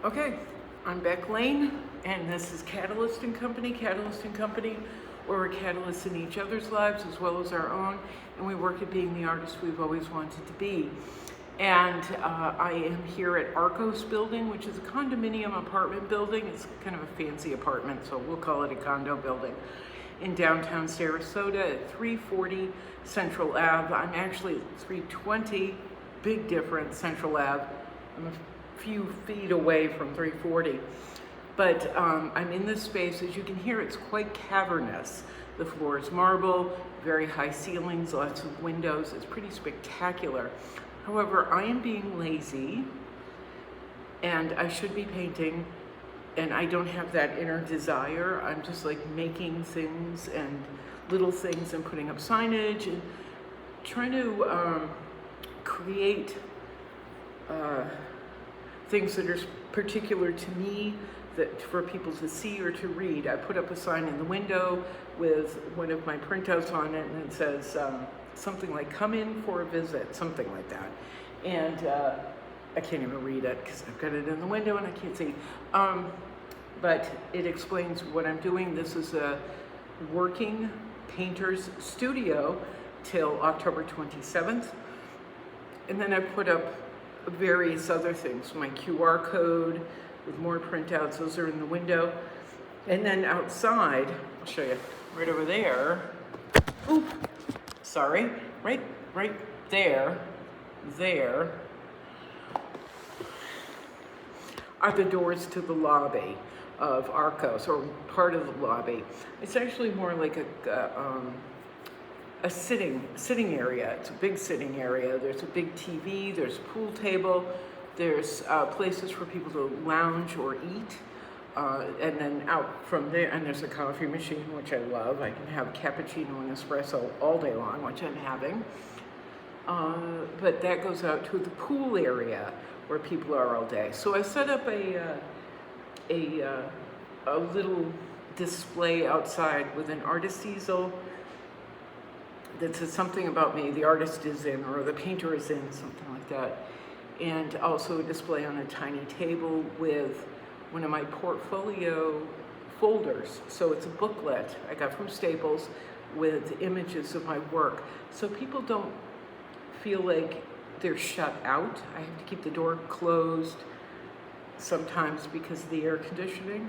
Okay, I'm Beck Lane, and this is Catalyst and Company. Catalyst and Company, where we're catalysts in each other's lives as well as our own, and we work at being the artists we've always wanted to be. And I am here at Arcos building, which is a condominium apartment building. It's kind of a fancy apartment, so we'll call it a condo building, in downtown Sarasota at 340 Central Ave. I'm actually at 320, big difference, Central Ave. I'm a few feet away from 340. But I'm in this space. As you can hear, it's quite cavernous. The floor is marble, very high ceilings, lots of windows. It's pretty spectacular. However, I am being lazy, and I should be painting, and I don't have that inner desire. I'm just like making things and little things and putting up signage and trying to create things that are particular to me, that for people to see or to read. I put up a sign in the window with one of my printouts on it, and it says something like, "Come in for a visit," something like that. And I can't even read it because I've got it in the window and I can't see. But it explains what I'm doing. This is a working painter's studio till October 27th. And then I put up various other things, my QR code with more printouts, those are in the window. And then outside, I'll show you, right over there, oop, sorry, right there are the doors to the lobby of Arcos, or part of the lobby. It's actually more like a sitting area. It's a big sitting area. There's a big TV, there's a pool table, there's places for people to lounge or eat. And then out from there, and there's a coffee machine, which I love. I can have cappuccino and espresso all day long, which I'm having. But that goes out to the pool area where people are all day. So I set up a little display outside with an artist easel that says something about me, the artist is in, or the painter is in, something like that. And also a display on a tiny table with one of my portfolio folders. So it's a booklet I got from Staples with images of my work. So people don't feel like they're shut out. I have to keep the door closed sometimes because of the air conditioning.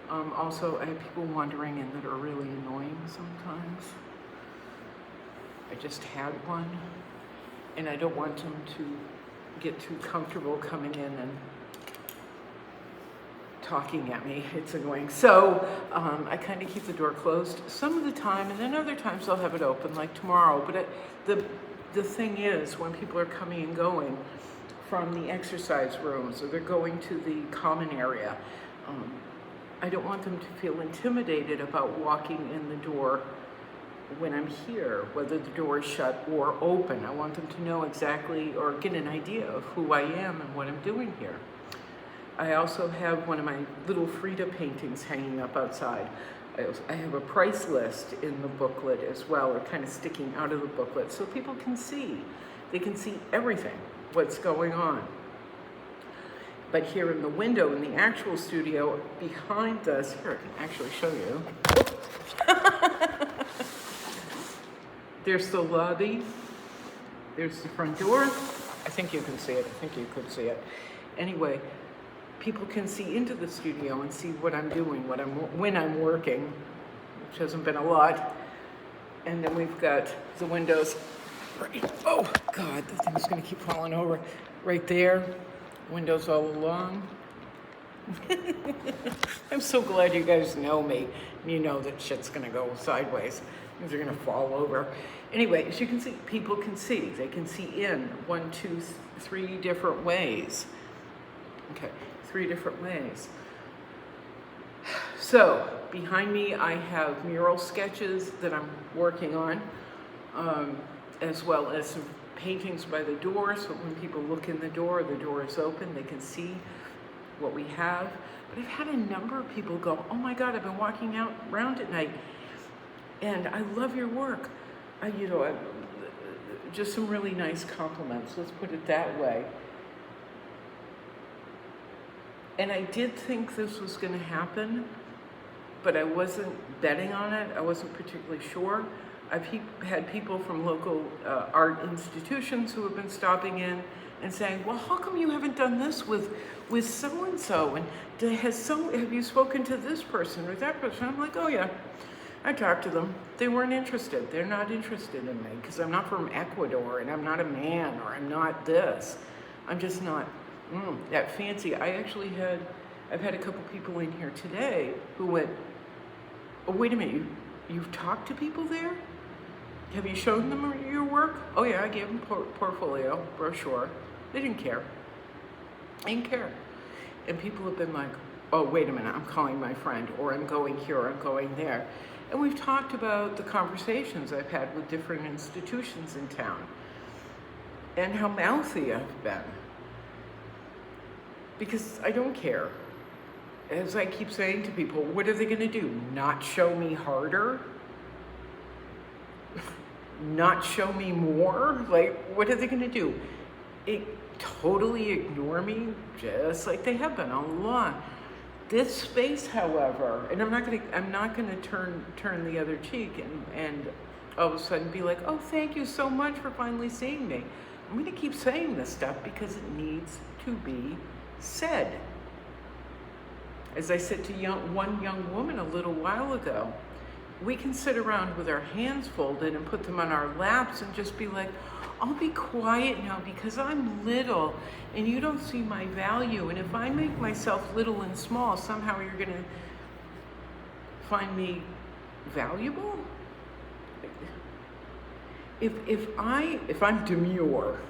Also, I have people wandering in that are really annoying sometimes. I just had one, and I don't want them to get too comfortable coming in and talking at me. It's annoying. So I kind of keep the door closed some of the time, and then other times I'll have it open, like tomorrow. But the thing is, when people are coming and going from the exercise rooms, or they're going to the common area, I don't want them to feel intimidated about walking in the door when I'm here, whether the door is shut or open. I want them to know exactly, or get an idea of who I am and what I'm doing here. I also have one of my little Frida paintings hanging up outside. I have a price list in the booklet as well, or kind of sticking out of the booklet, so people can see. They can see everything, what's going on. But here in the window, in the actual studio, behind us, here, I can actually show you. There's the lobby. There's the front door. I think you can see it. I think you could see it. Anyway, people can see into the studio and see what I'm doing, when I'm working, which hasn't been a lot. And then we've got the windows right, oh God, the thing's gonna keep falling over. Right there, windows all along. I'm so glad you guys know me. You know that shit's gonna go sideways. Things are gonna fall over. Anyway, as you can see, people can see. They can see in 1, 2, 3 different ways. Okay, 3 different ways. So behind me, I have mural sketches that I'm working on, as well as some paintings by the door. So when people look in the door is open, they can see what we have. But I've had a number of people go, "Oh my God, I've been walking out around at night, and I love your work." Just some really nice compliments. Let's put it that way. And I did think this was going to happen, but I wasn't betting on it. I wasn't particularly sure. I've had people from local art institutions who have been stopping in and saying, well, how come you haven't done this with so-and-so? And have you spoken to this person or that person? I'm like, oh yeah, I talked to them. They weren't interested. They're not interested in me because I'm not from Ecuador and I'm not a man or I'm not this. I'm just not that fancy. I've had a couple people in here today who went, oh, wait a minute, you've talked to people there? Have you shown them your work? Oh yeah, I gave them portfolio, brochure. They didn't care. They didn't care. And people have been like, oh, wait a minute, I'm calling my friend, or I'm going here, or I'm going there. And we've talked about the conversations I've had with different institutions in town and how mouthy I've been. Because I don't care. As I keep saying to people, what are they gonna do? Not show me harder? Not show me more? Like, what are they gonna do? Totally ignore me, just like they have been all along. This space, however, and I'm not gonna turn the other cheek and all of a sudden be like, oh, thank you so much for finally seeing me. I'm gonna keep saying this stuff because it needs to be said. As I said to one young woman a little while ago, we can sit around with our hands folded and put them on our laps and just be like, I'll be quiet now because I'm little and you don't see my value. And if I make myself little and small, somehow you're gonna find me valuable? If I'm demure,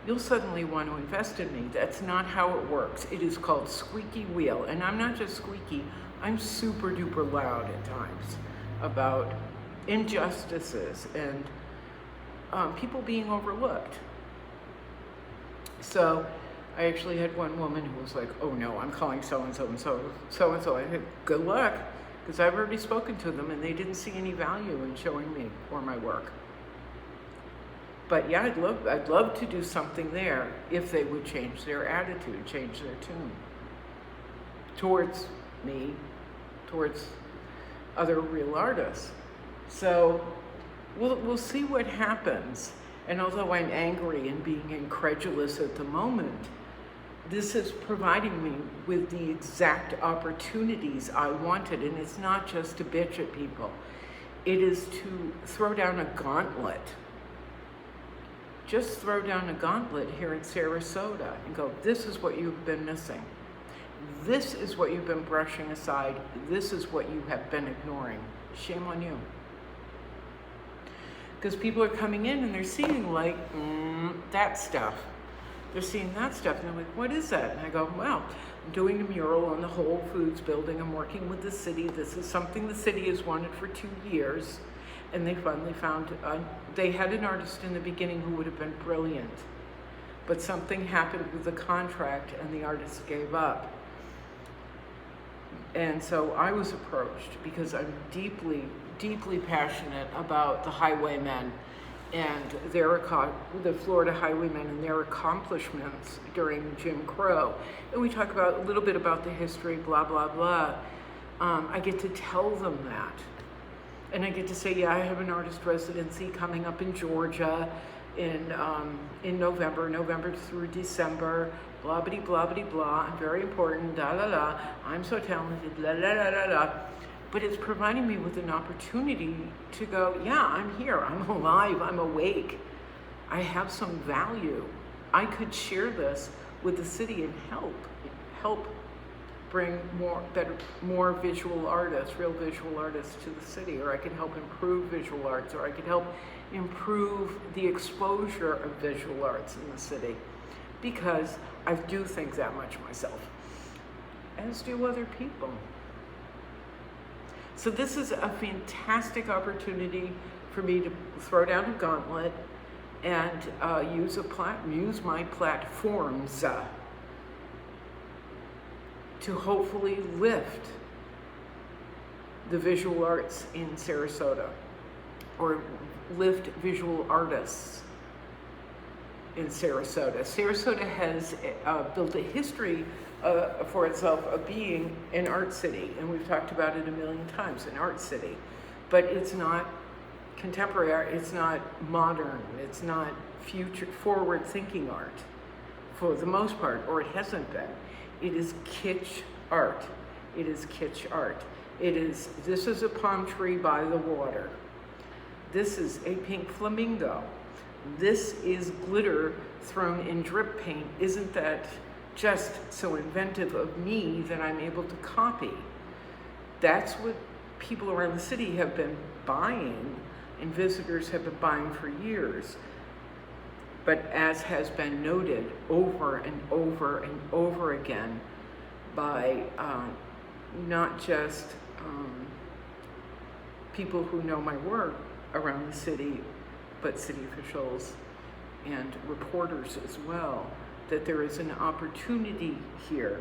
you'll suddenly want to invest in me. That's not how it works. It is called squeaky wheel. And I'm not just squeaky, I'm super duper loud at times about injustices and people being overlooked. So I actually had one woman who was like, oh no, I'm calling so-and-so and so-and-so. I said, good luck, because I've already spoken to them and they didn't see any value in showing me or my work. But yeah, I'd love to do something there if they would change their attitude, change their tune towards me, towards other real artists. So we'll see what happens. And although I'm angry and being incredulous at the moment, this is providing me with the exact opportunities I wanted. And it's not just to bitch at people. It is to throw down a gauntlet. Just throw down a gauntlet here in Sarasota and go, this is what you've been missing. This is what you've been brushing aside. This is what you have been ignoring. Shame on you. Because people are coming in and they're seeing like, that stuff. They're seeing that stuff and they're like, what is that? And I go, well, I'm doing a mural on the Whole Foods building. I'm working with the city. This is something the city has wanted for 2 years. And they finally found, they had an artist in the beginning who would have been brilliant. But something happened with the contract and the artist gave up. And so I was approached because I'm deeply, deeply passionate about the highwaymen and the Florida highwaymen and their accomplishments during Jim Crow. And we talk about a little bit about the history, blah, blah, blah. I get to tell them that. And I get to say, yeah, I have an artist residency coming up in Georgia in November through December, blah, blah, blah, blah, blah. I'm very important, da, da, da. I'm so talented, la, la, la, la, la. But it's providing me with an opportunity to go, yeah, I'm here, I'm alive, I'm awake. I have some value. I could share this with the city and help bring more visual artists, real visual artists to the city, or I could help improve visual arts, or I could help improve the exposure of visual arts in the city, because I do think that much myself, as do other people. So this is a fantastic opportunity for me to throw down a gauntlet and use my platforms to hopefully lift the visual arts in Sarasota, or lift visual artists in Sarasota. Sarasota has built a history for itself of being an art city, and we've talked about it a million times, an art city. But it's not contemporary art, it's not modern, it's not future forward-thinking art for the most part, or it hasn't been. It is kitsch art. It is kitsch art. This is a palm tree by the water. This is a pink flamingo. This is glitter thrown in drip paint. Isn't that just so inventive of me that I'm able to copy? That's what people around the city have been buying, and visitors have been buying for years. But as has been noted over and over and over again by not just people who know my work around the city, but city officials and reporters as well, that there is an opportunity here.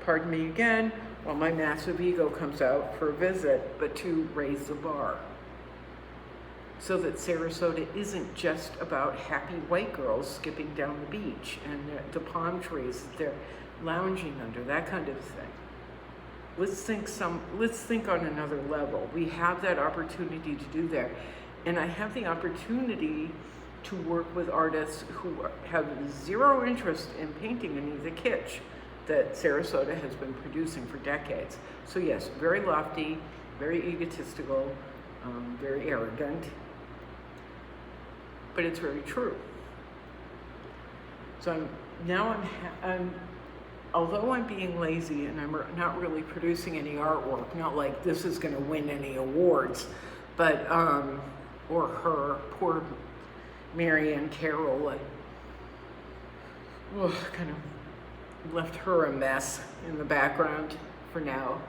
Pardon me again, while my massive ego comes out for a visit, but to raise the bar. So that Sarasota isn't just about happy white girls skipping down the beach and the palm trees that they're lounging under, that kind of thing. Let's think on another level. We have that opportunity to do that. And I have the opportunity to work with artists who have zero interest in painting any of the kitsch that Sarasota has been producing for decades. So yes, very lofty, very egotistical, very arrogant, but it's very true. So although I'm being lazy and I'm not really producing any artwork, not like this is going to win any awards, but or her, poor Marianne Carroll, kind of left her a mess in the background for now.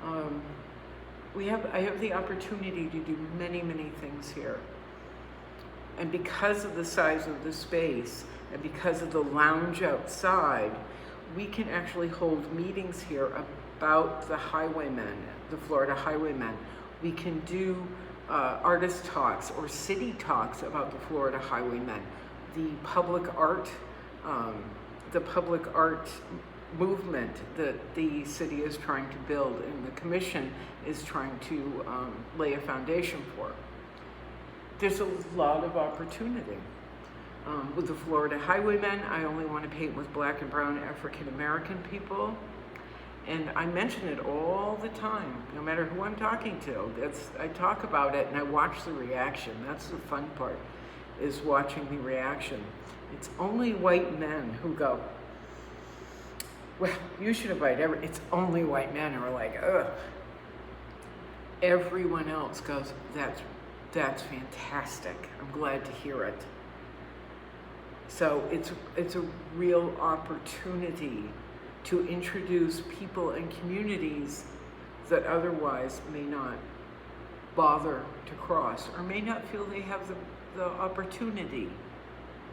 I have the opportunity to do many, many things here. And because of the size of the space and because of the lounge outside, we can actually hold meetings here about the highwaymen, the Florida highwaymen. We can do artist talks or city talks about the Florida highwaymen, the public art movement that the city is trying to build and the commission is trying to lay a foundation for. There's a lot of opportunity. With the Florida highwaymen, I only want to paint with black and brown African American people. And I mention it all the time, no matter who I'm talking to. I talk about it and I watch the reaction. That's the fun part, is watching the reaction. It's only white men who go, well, you should invite it's only white men who are like, ugh. Everyone else goes, that's fantastic. I'm glad to hear it. So it's a real opportunity to introduce people and communities that otherwise may not bother to cross or may not feel they have the opportunity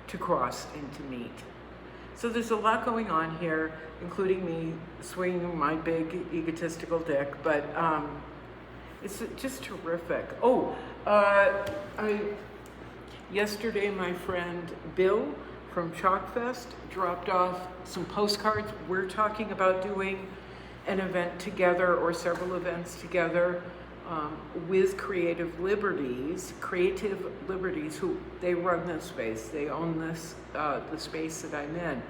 to cross and to meet. So there's a lot going on here, including me swinging my big egotistical dick, but it's just terrific. Yesterday my friend Bill from Chalkfest dropped off some postcards. We're talking about doing an event together or several events together with Creative Liberties. Creative Liberties, who they run this space, they own this the space that I'm in.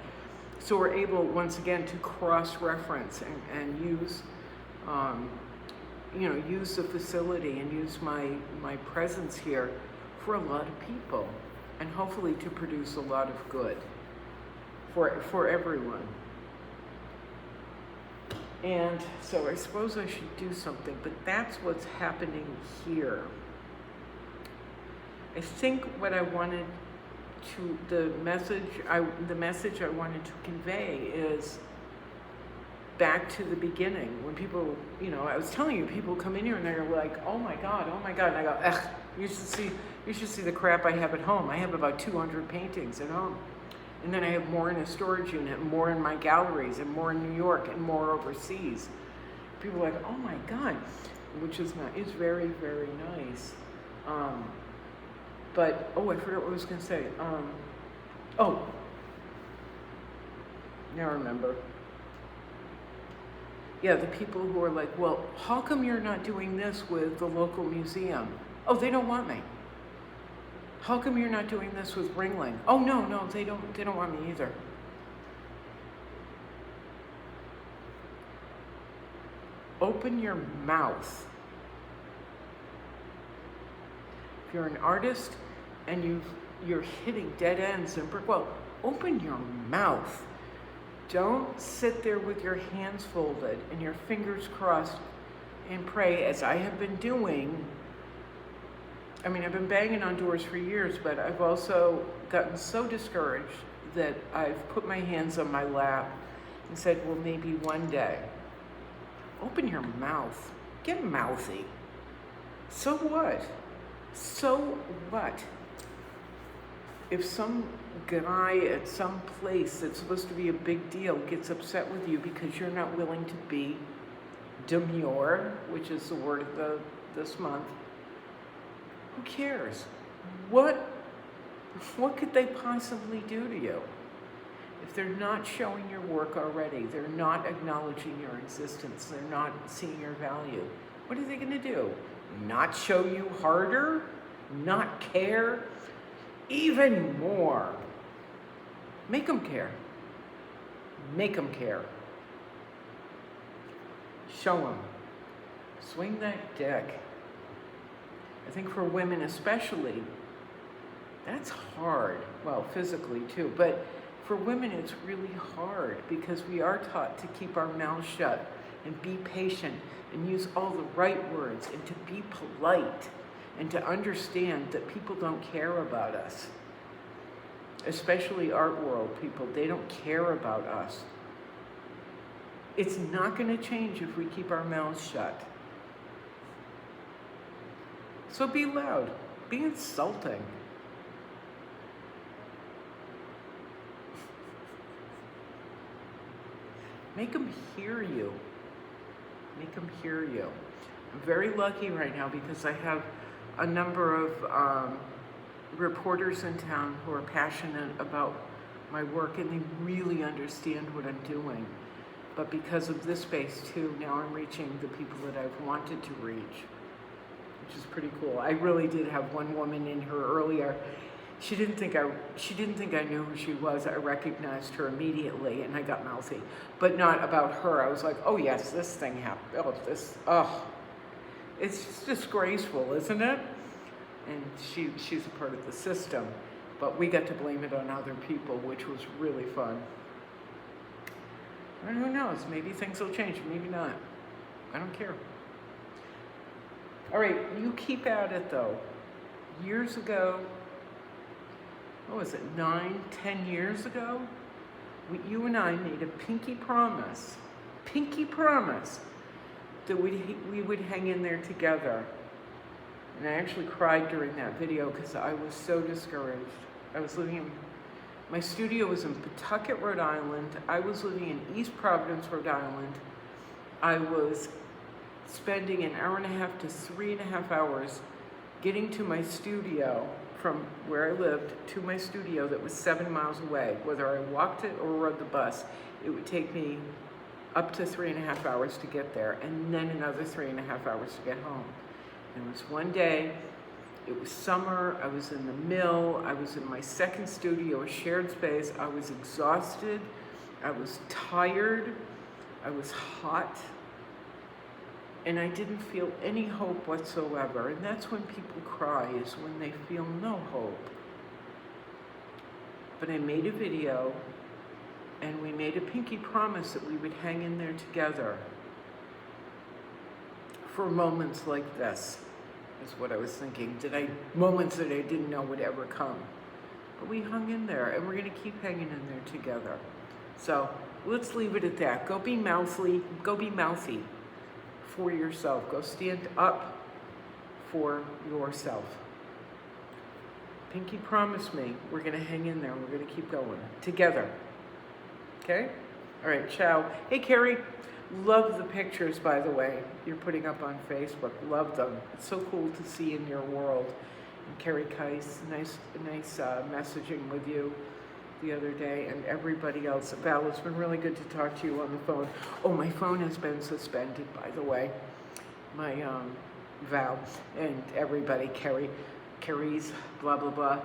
So we're able once again to cross-reference and use use the facility and use my presence here for a lot of people, and hopefully to produce a lot of good for everyone. And so I suppose I should do something, but that's what's happening here. I think what I wanted to, the message I wanted to convey is back to the beginning, when people, I was telling you, people come in here and they're like, oh my God, and I go, ugh, you should see the crap I have at home. I have about 200 paintings at home. And then I have more in a storage unit, more in my galleries, and more in New York, and more overseas. People are like, oh my God, which is very, very nice. But, oh, I forgot what I was going to say. Oh, now I remember. Yeah, the people who are like, well, how come you're not doing this with the local museum? Oh, they don't want me. How come you're not doing this with Ringling? Oh, no, they don't want me either. Open your mouth. If you're an artist and you're hitting dead ends and well, open your mouth. Don't sit there with your hands folded and your fingers crossed and pray, as I have been doing. I mean, I've been banging on doors for years, but I've also gotten so discouraged that I've put my hands on my lap and said, well, maybe one day. Open your mouth. Get mouthy. So what? So what? If some guy at some place that's supposed to be a big deal gets upset with you because you're not willing to be demure, which is the word of this month, who cares? What could they possibly do to you? If they're not showing your work already, they're not acknowledging your existence, they're not seeing your value, what are they going to do? Not show you harder? Not care? Even more. Make them care. Make them care. Show them. Swing that deck. I think for women especially, that's hard. Well, physically too, but for women it's really hard because we are taught to keep our mouths shut and be patient and use all the right words and to be polite and to understand that people don't care about us. Especially art world people, they don't care about us. It's not going to change if we keep our mouths shut. So be loud, be insulting. Make them hear you. Make them hear you. I'm very lucky right now because I have a number of reporters in town who are passionate about my work and they really understand what I'm doing. But because of this space too, now I'm reaching the people that I've wanted to reach, which is pretty cool. I really did have one woman in here earlier. She didn't think I knew who she was. I recognized her immediately and I got mouthy, but not about her. I was like, oh yes, this thing happened. It's just disgraceful, isn't it? And she's a part of the system, but we got to blame it on other people, which was really fun. And who knows, maybe things will change, maybe not. I don't care. All right, you keep at it though. Years ago, what was it, 9, 10 years ago? You and I made a pinky promise that we would hang in there together. And I actually cried during that video because I was so discouraged. I was living in, my studio was in Pawtucket, Rhode Island. I was living in East Providence, Rhode Island. I was spending an hour and a half to 3.5 hours getting to my studio from where I lived to my studio that was 7 miles away. Whether I walked it or rode the bus, it would take me up to 3.5 hours to get there, and then another 3.5 hours to get home. And it was one day, it was summer, I was in the mill, I was in my second studio, a shared space. I was exhausted, I was tired, I was hot, and I didn't feel any hope whatsoever. And that's when people cry, is when they feel no hope. But I made a video, and we made a pinky promise that we would hang in there together for moments like this, is what I was thinking. Moments that I didn't know would ever come. But we hung in there, and we're gonna keep hanging in there together. So let's leave it at that. Go be mouthy for yourself. Go stand up for yourself. Pinky promise me we're gonna hang in there, and we're gonna keep going together. Okay? All right, ciao. Hey, Carrie. Love the pictures, by the way, you're putting up on Facebook. Love them. It's so cool to see in your world. Carrie Keiss, nice messaging with you the other day, and everybody else. Val, it's been really good to talk to you on the phone. Oh, my phone has been suspended, by the way. My Val and everybody, Carrie's, blah blah blah.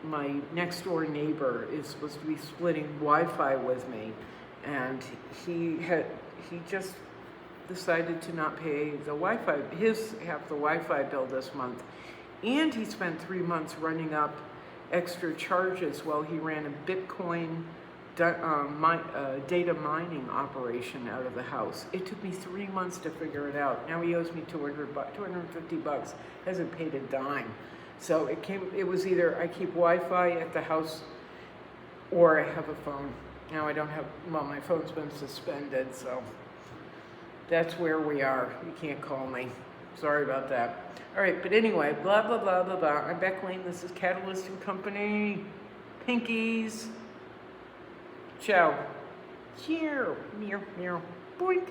My next door neighbor is supposed to be splitting Wi-Fi with me, and he just decided to not pay the Wi-Fi, half the Wi-Fi bill this month, and he spent 3 months running up extra charges while he ran a Bitcoin data mining operation out of the house. It took me 3 months to figure it out. Now he owes me $250, hasn't paid a dime. So it was either I keep Wi-Fi at the house or I have a phone. Now I don't have, well, my phone's been suspended, so that's where we are. You can't call me. Sorry about that. All right, but anyway, blah, blah, blah, blah, blah. I'm Beck Lane. This is Catalyst and Company. Pinkies. Ciao. Cheer. Meow, meow. Boink.